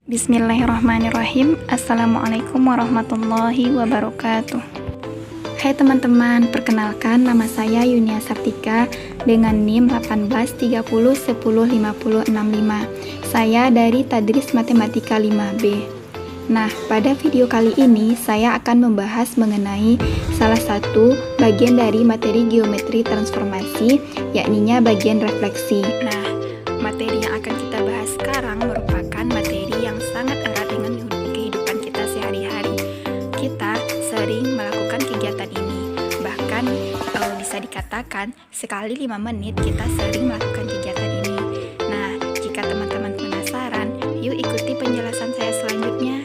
Bismillahirrahmanirrahim. Assalamualaikum warahmatullahi wabarakatuh. Hai teman-teman, perkenalkan nama saya Yunia Saptika dengan NIM 1830105065. Saya dari Tadris Matematika 5B. Nah, pada video kali ini saya akan membahas mengenai salah satu bagian dari materi geometri transformasi, yakninya bagian refleksi. Nah, materi yang akan kita bahas sekarang merupakan materi yang sangat erat dengan kehidupan kita sehari-hari. Kita sering melakukan kegiatan ini, bahkan bisa dikatakan sekali 5 menit kita sering melakukan kegiatan ini. Nah, jika teman-teman penasaran, yuk ikuti penjelasan saya selanjutnya.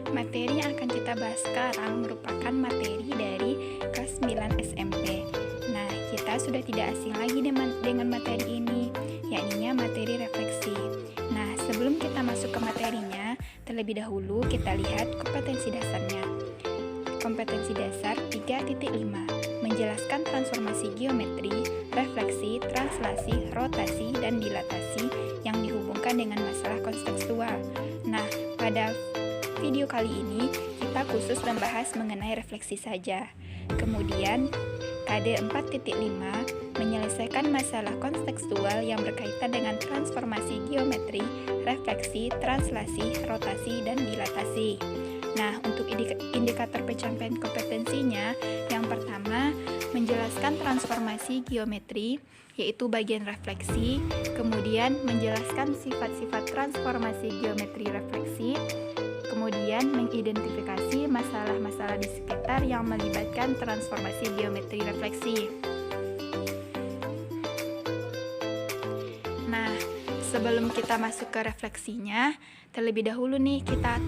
Materi yang akan kita bahas sekarang merupakan materi dari kelas 9 SMP. Nah, kita sudah tidak asing lagi dengan materi ini, yakninya materi refleksi. Nah, sebelum kita masuk ke materinya, terlebih dahulu kita lihat kompetensi dasarnya. Kompetensi dasar 3.5, menjelaskan transformasi geometri, refleksi, translasi, rotasi, dan dilatasi yang dihubungkan dengan masalah kontekstual. Nah, pada video kali ini kita khusus membahas mengenai refleksi saja. Kemudian KD 4.5 menyelesaikan masalah kontekstual yang berkaitan dengan transformasi geometri, refleksi, translasi, rotasi, dan dilatasi. Nah, untuk indikator pencapaian kompetensinya, yang pertama menjelaskan transformasi geometri, yaitu bagian refleksi, kemudian menjelaskan sifat-sifat transformasi geometri refleksi, kemudian mengidentifikasi masalah-masalah di sekitar yang melibatkan transformasi geometri refleksi. Nah, sebelum kita masuk ke refleksinya, terlebih dahulu nih kita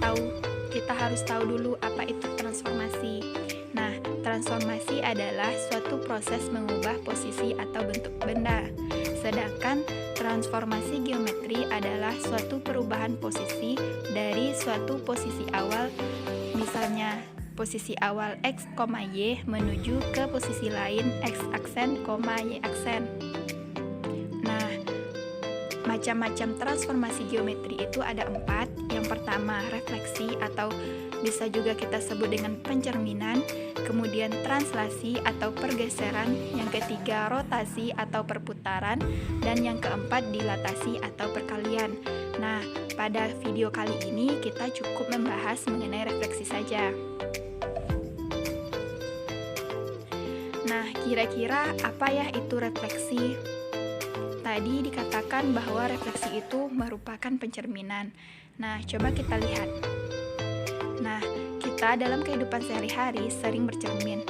harus tahu dulu apa itu transformasi. Nah, transformasi adalah suatu proses mengubah posisi atau bentuk benda. Sedangkan transformasi geometri adalah suatu perubahan posisi dari suatu posisi awal, misalnya posisi awal X, Y menuju ke posisi lain X aksen, Y aksen. Nah, macam-macam transformasi geometri itu ada 4. Yang pertama refleksi atau bisa juga kita sebut dengan pencerminan, kemudian translasi atau pergeseran, yang ketiga rotasi atau perputaran, dan yang keempat dilatasi atau perkalian. Nah, pada video kali ini kita cukup membahas mengenai refleksi saja. Nah, kira-kira apa ya itu refleksi? Tadi dikatakan bahwa refleksi itu merupakan pencerminan. Nah, coba kita lihat. Nah, kita dalam kehidupan sehari-hari sering bercermin.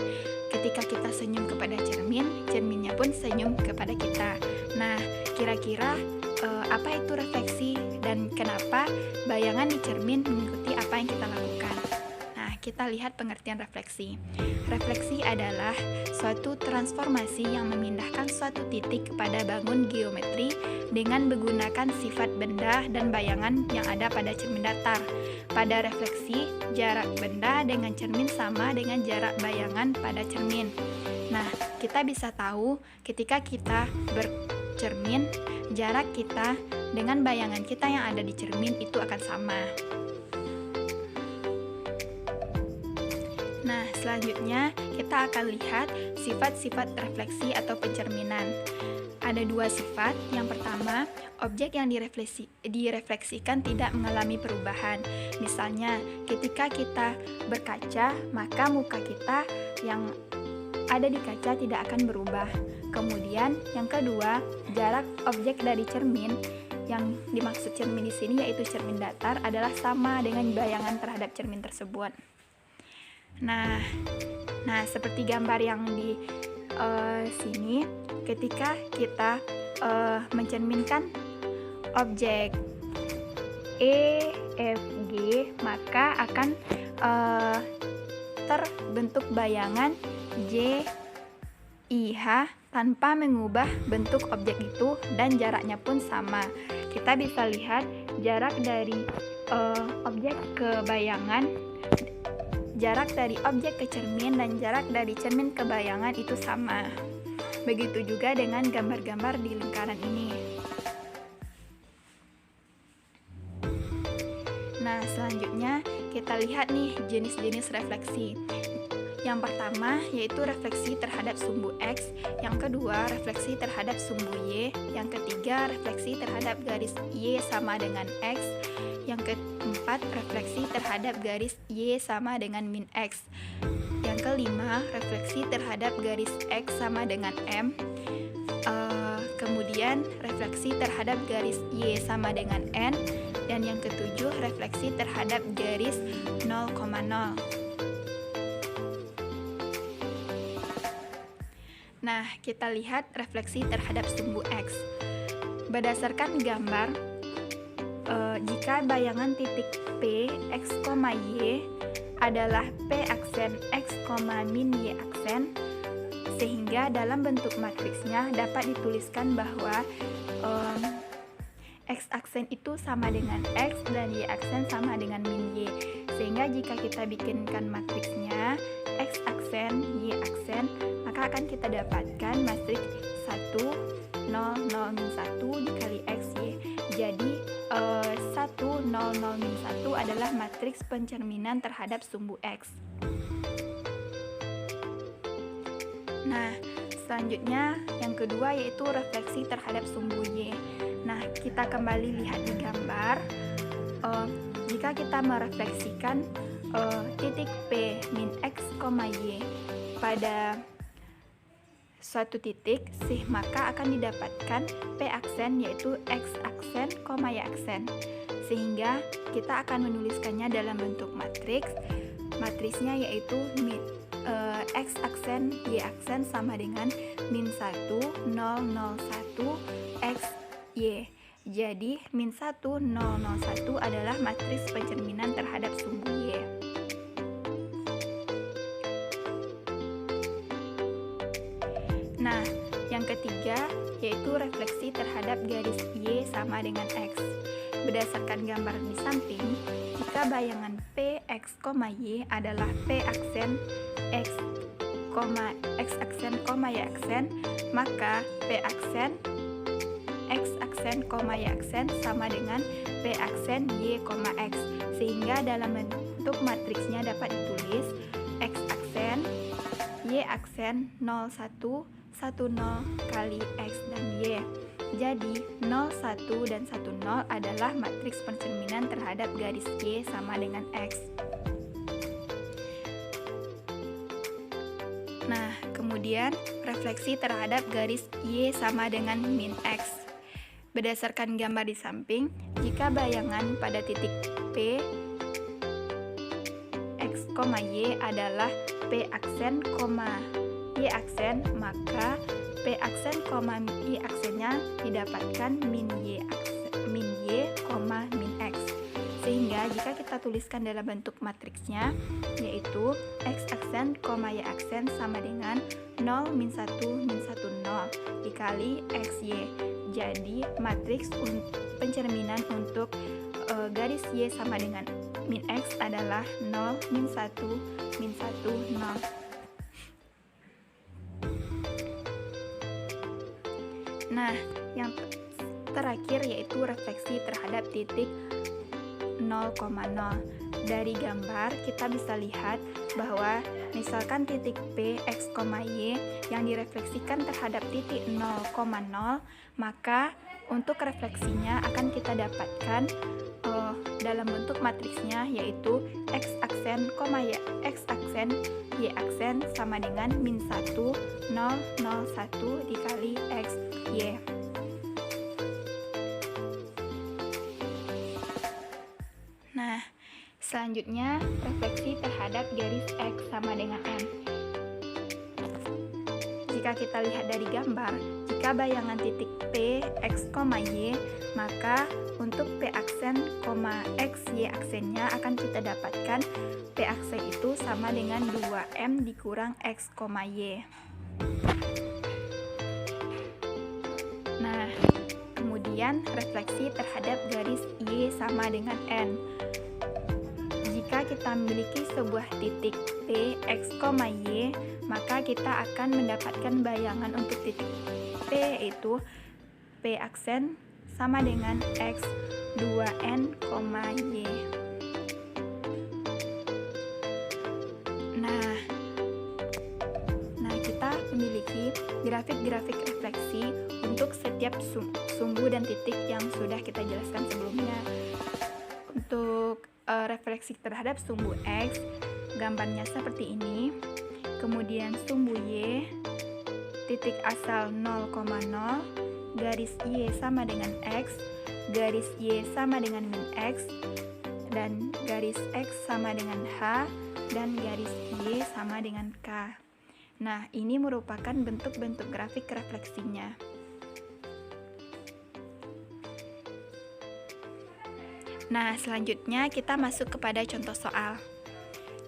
Ketika kita senyum kepada cermin, cerminnya pun senyum kepada kita. Nah, kira-kira apa itu refleksi dan kenapa bayangan di cermin mengikuti apa yang kita lakukan? Nah, kita lihat pengertian refleksi. Refleksi adalah suatu transformasi yang memindahkan suatu titik kepada bangun geometri dengan menggunakan sifat benda dan bayangan yang ada pada cermin datar. Pada refleksi, jarak benda dengan cermin sama dengan jarak bayangan pada cermin. Nah, kita bisa tahu ketika kita bercermin, jarak kita dengan bayangan kita yang ada di cermin itu akan sama. Nah, selanjutnya kita akan lihat sifat-sifat refleksi atau pencerminan. Ada 2 sifat. Yang pertama, objek yang direfleksikan tidak mengalami perubahan. Misalnya, ketika kita berkaca, maka muka kita yang ada di kaca tidak akan berubah. Kemudian, yang kedua, jarak objek dari cermin, yang dimaksud cermin di sini yaitu cermin datar, adalah sama dengan bayangan terhadap cermin tersebut. Nah, seperti gambar yang di sini, ketika kita mencerminkan objek E, F, G, maka akan terbentuk bayangan J, I, H tanpa mengubah bentuk objek itu dan jaraknya pun sama. kita bisa lihat jarak dari objek ke bayangan, jarak dari objek ke cermin, dan jarak dari cermin ke bayangan itu sama. Begitu juga dengan gambar-gambar di lingkaran ini. Nah, selanjutnya kita lihat nih jenis-jenis refleksi. Yang pertama yaitu refleksi terhadap sumbu X, yang kedua refleksi terhadap sumbu Y, yang ketiga refleksi terhadap garis Y sama dengan X, yang keempat refleksi terhadap garis Y sama dengan min X, yang kelima refleksi terhadap garis X sama dengan M, kemudian refleksi terhadap garis Y sama dengan N, dan yang ketujuh refleksi terhadap garis 0,0. Nah, kita lihat refleksi terhadap sumbu X. Berdasarkan gambar, jika bayangan titik P, X, Y adalah P aksen X, min Y aksen, sehingga dalam bentuk matriksnya dapat dituliskan bahwa X aksen itu sama dengan X dan Y aksen sama dengan min Y. Sehingga jika kita bikinkan matriksnya X aksen, Y aksen, maka akan kita dapatkan matriks 1, 0, 0, min 1 dikali X, Y. Jadi 1, 0, 0, min 1 adalah matriks pencerminan terhadap sumbu X. Nah, selanjutnya yang kedua yaitu refleksi terhadap sumbu Y. Nah, kita kembali lihat di gambar. Jika kita merefleksikan titik P min X, Y pada suatu titik, maka akan didapatkan P aksen yaitu X aksen, Y aksen. Sehingga kita akan menuliskannya dalam bentuk matriks. Matriksnya yaitu X aksen, Y aksen sama dengan min 1, 0, 0, 1, X, Y. Jadi, min 1, 0, 0, 1 adalah matriks pencerminan terhadap sumbu Y. Nah, yang ketiga yaitu refleksi terhadap garis Y sama dengan X. Berdasarkan gambar di samping, jika bayangan P, X, Y adalah P aksen X, X aksen, Y aksen, maka P aksen X aksen, Y aksen sama dengan P aksen Y, X. Sehingga dalam bentuk matriksnya dapat ditulis X aksen, Y aksen 0, 1, 1, 0 kali X dan Y. Jadi 0, 1, dan 1, 0 adalah matriks pencerminan terhadap garis Y sama dengan X. Nah, kemudian refleksi terhadap garis Y sama dengan min X. Berdasarkan gambar di samping, jika bayangan pada titik P, X, Y adalah P aksen, Y aksen, maka P aksen, Y aksennya didapatkan min Y, min X. Sehingga jika kita tuliskan dalam bentuk matriksnya, yaitu X aksen, Y aksen sama dengan 0, min 1, min 1, 0 dikali X, Y. Jadi matriks pencerminan untuk garis Y sama dengan min X adalah 0, min 1, min 1, 0. Nah, yang terakhir yaitu refleksi terhadap titik 0,0. Dari gambar kita bisa lihat bahwa misalkan titik P, X, Y yang direfleksikan terhadap titik 0,0, maka untuk refleksinya akan kita dapatkan dalam bentuk matriksnya yaitu X aksen, X aksen, Y aksen sama dengan min 1, 0, 0, 1 dikali X, Y. Nah, selanjutnya refleksi terhadap garis X sama dengan M. Jika kita lihat dari gambar, jika bayangan titik P, X, Y, maka untuk P aksen, X, Y aksennya akan kita dapatkan P aksen itu sama dengan 2M dikurang X, Y. Nah, kemudian Kemudian refleksi terhadap garis Y sama dengan N. Jika kita memiliki sebuah titik P, X, Y, maka kita akan mendapatkan bayangan untuk titik P, yaitu P aksen sama dengan X 2N, Y. Nah, kita memiliki grafik-grafik refleksi untuk setiap sumbu dan titik yang sudah kita jelaskan sebelumnya. Untuk refleksi terhadap sumbu X, gambarnya seperti ini. Kemudian sumbu Y, titik asal 0,0, garis Y sama dengan X, garis Y sama dengan min X, dan garis X sama dengan H, dan garis Y sama dengan K. Nah, ini merupakan bentuk-bentuk grafik refleksinya. Nah, selanjutnya kita masuk kepada contoh soal.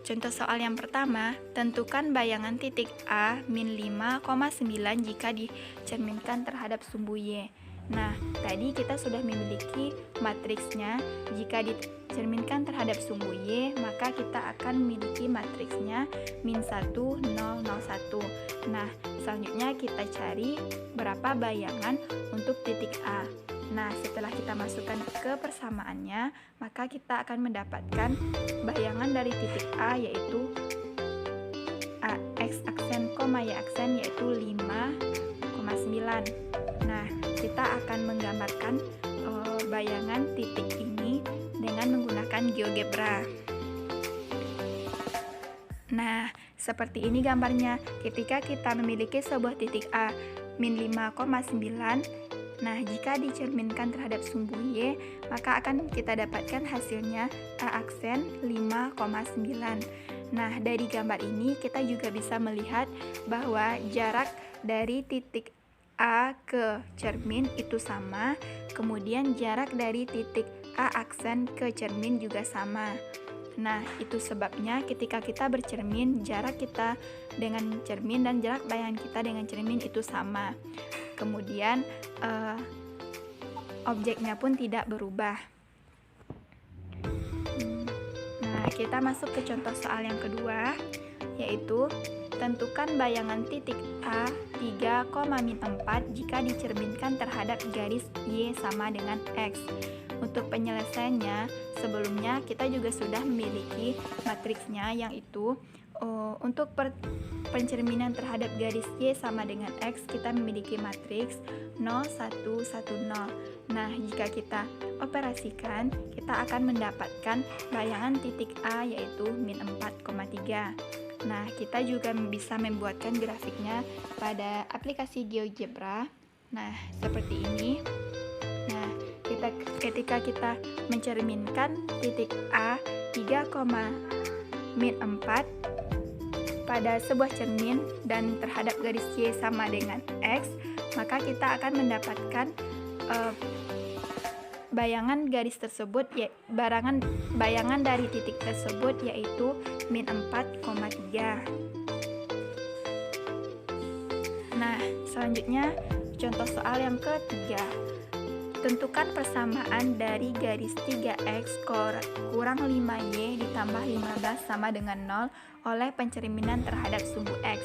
Contoh soal yang pertama, tentukan bayangan titik A min 5,9 jika dicerminkan terhadap sumbu Y. Nah, tadi kita sudah memiliki matriksnya. Jika dicerminkan terhadap sumbu Y, maka kita akan memiliki matriksnya min 1, 0, 0, 1. Nah, selanjutnya kita cari berapa bayangan untuk titik A. Nah, setelah kita masukkan ke persamaannya, maka kita akan mendapatkan bayangan dari titik A, yaitu X aksen, Y aksen, yaitu 5,9. Nah, kita akan menggambarkan bayangan titik ini dengan menggunakan GeoGebra. Nah, seperti ini gambarnya. Ketika kita memiliki sebuah titik A min 5,9, nah, jika dicerminkan terhadap sumbu Y, maka akan kita dapatkan hasilnya A aksen 5,9. Nah, dari gambar ini kita juga bisa melihat bahwa jarak dari titik A ke cermin itu sama, kemudian jarak dari titik A aksen ke cermin juga sama. Nah, itu sebabnya ketika kita bercermin, jarak kita dengan cermin dan jarak bayangan kita dengan cermin itu sama. Kemudian objeknya pun tidak berubah. Nah, kita masuk ke contoh soal yang kedua, yaitu tentukan bayangan titik A 3,4 jika dicerminkan terhadap garis Y sama dengan X. Untuk penyelesaiannya, sebelumnya kita juga sudah memiliki matriksnya, yaitu untuk pencerminan terhadap garis Y sama dengan X, kita memiliki matriks 0, 1, 1, 0. Nah, jika kita operasikan, kita akan mendapatkan bayangan titik A, yaitu min 4,3. Nah, kita juga bisa membuatkan grafiknya pada aplikasi GeoGebra. Nah, seperti ini. Nah, ketika kita mencerminkan titik A 3,4 pada sebuah cermin dan terhadap garis Y sama dengan X, maka kita akan mendapatkan bayangan garis tersebut, bayangan dari titik tersebut, yaitu min 4,3. Nah, selanjutnya contoh soal yang ketiga. Tentukan persamaan dari garis 3x kurang 5y ditambah 15 sama dengan 0 oleh pencerminan terhadap sumbu x.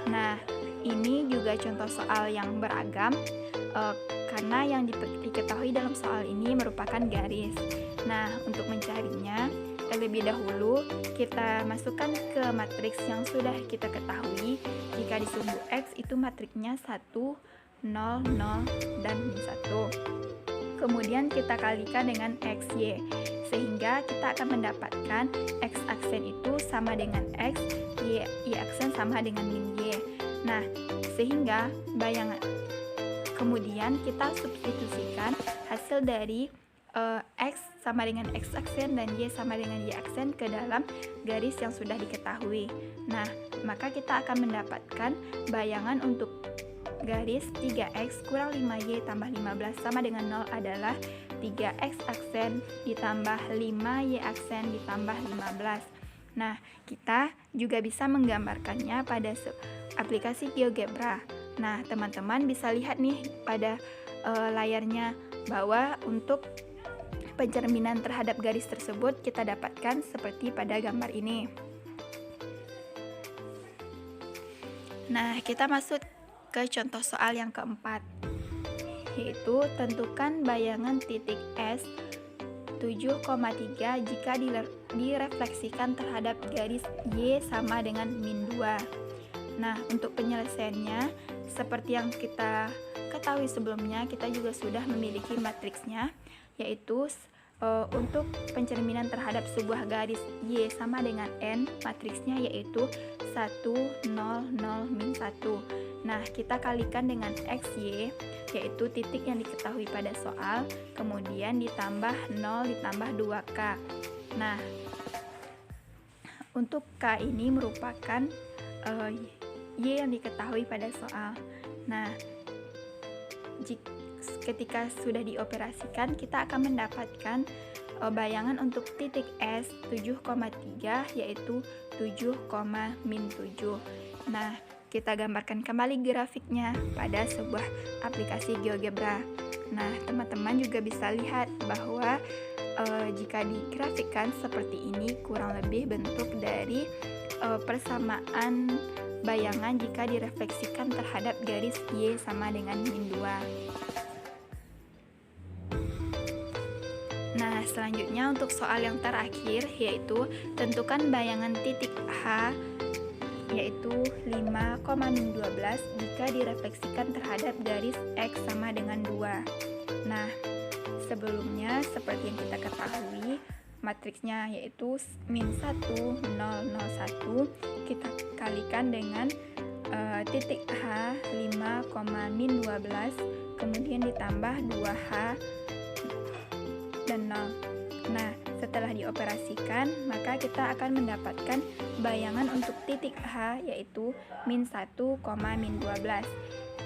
Nah, ini juga contoh soal yang beragam karena yang diketahui dalam soal ini merupakan garis. Nah, untuk mencarinya, terlebih dahulu kita masukkan ke matriks yang sudah kita ketahui. Jika di sumbu x itu matriksnya 1, 0, 0, dan min 1. Kemudian kita kalikan dengan XY, sehingga kita akan mendapatkan X aksen itu sama dengan X, Y aksen sama dengan min Y. Nah, sehingga kemudian kita substitusikan hasil dari X sama dengan X aksen dan Y sama dengan Y aksen ke dalam garis yang sudah diketahui. Nah, maka kita akan mendapatkan bayangan untuk garis 3x kurang 5y tambah 15 sama dengan 0 adalah 3x aksen ditambah 5y aksen ditambah 15. Nah, kita juga bisa menggambarkannya pada aplikasi GeoGebra. Nah, teman-teman bisa lihat nih pada layarnya bahwa untuk pencerminan terhadap garis tersebut kita dapatkan seperti pada gambar ini. Nah, kita masuk ke contoh soal yang keempat, yaitu tentukan bayangan titik S 7,3 jika direfleksikan terhadap garis Y sama dengan min 2. Nah, untuk penyelesaiannya, seperti yang kita ketahui sebelumnya, kita juga sudah memiliki matriksnya, yaitu untuk pencerminan terhadap sebuah garis Y sama dengan N, matriksnya yaitu 1, 0, 0, min 1. Nah, kita kalikan dengan XY, yaitu titik yang diketahui pada soal, kemudian ditambah 0 ditambah 2K. Nah, untuk K ini merupakan Y yang diketahui pada soal. Nah, ketika sudah dioperasikan, kita akan mendapatkan bayangan untuk titik S 7,3 yaitu 7, min 7. Nah, kita gambarkan kembali grafiknya pada sebuah aplikasi GeoGebra. Nah, teman-teman juga bisa lihat bahwa jika digrafikkan seperti ini, kurang lebih bentuk dari persamaan bayangan jika direfleksikan terhadap garis Y sama dengan min 2. Nah, selanjutnya untuk soal yang terakhir, yaitu tentukan bayangan titik H yaitu 5,-12 jika direfleksikan terhadap garis X sama dengan 2. Nah, sebelumnya seperti yang kita ketahui, matriksnya yaitu min 1, 0, 0, 1, kita kalikan dengan titik H 5,-12, kemudian ditambah 2H dan 0. Nah, setelah dioperasikan, maka kita akan mendapatkan bayangan untuk titik H yaitu min 1, min 12.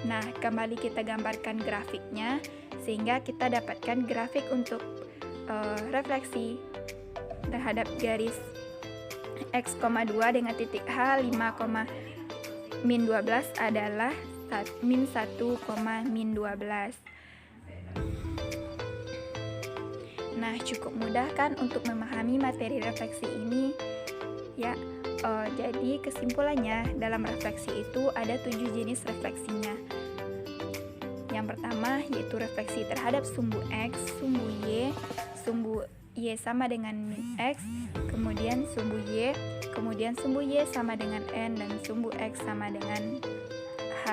Nah, kembali kita gambarkan grafiknya sehingga kita dapatkan grafik untuk refleksi terhadap garis X,2 dengan titik H 5, min 12 adalah min 1, min 12. Nah, cukup mudah kan untuk memahami materi refleksi ini? Ya, jadi kesimpulannya dalam refleksi itu ada 7 jenis refleksinya. Yang pertama yaitu refleksi terhadap sumbu X, sumbu Y sama dengan min X, kemudian sumbu Y sama dengan N, dan sumbu X sama dengan H.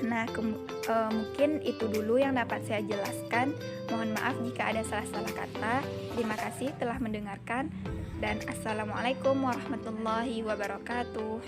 Nah, mungkin itu dulu yang dapat saya jelaskan. Mohon maaf jika ada salah-salah kata. Terima kasih telah mendengarkan, dan assalamualaikum warahmatullahi wabarakatuh.